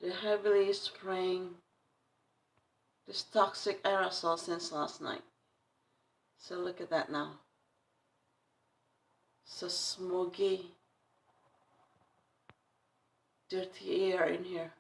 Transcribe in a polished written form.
They're heavily spraying this toxic aerosol since last night. So look at that now. So smoky, dirty air in here.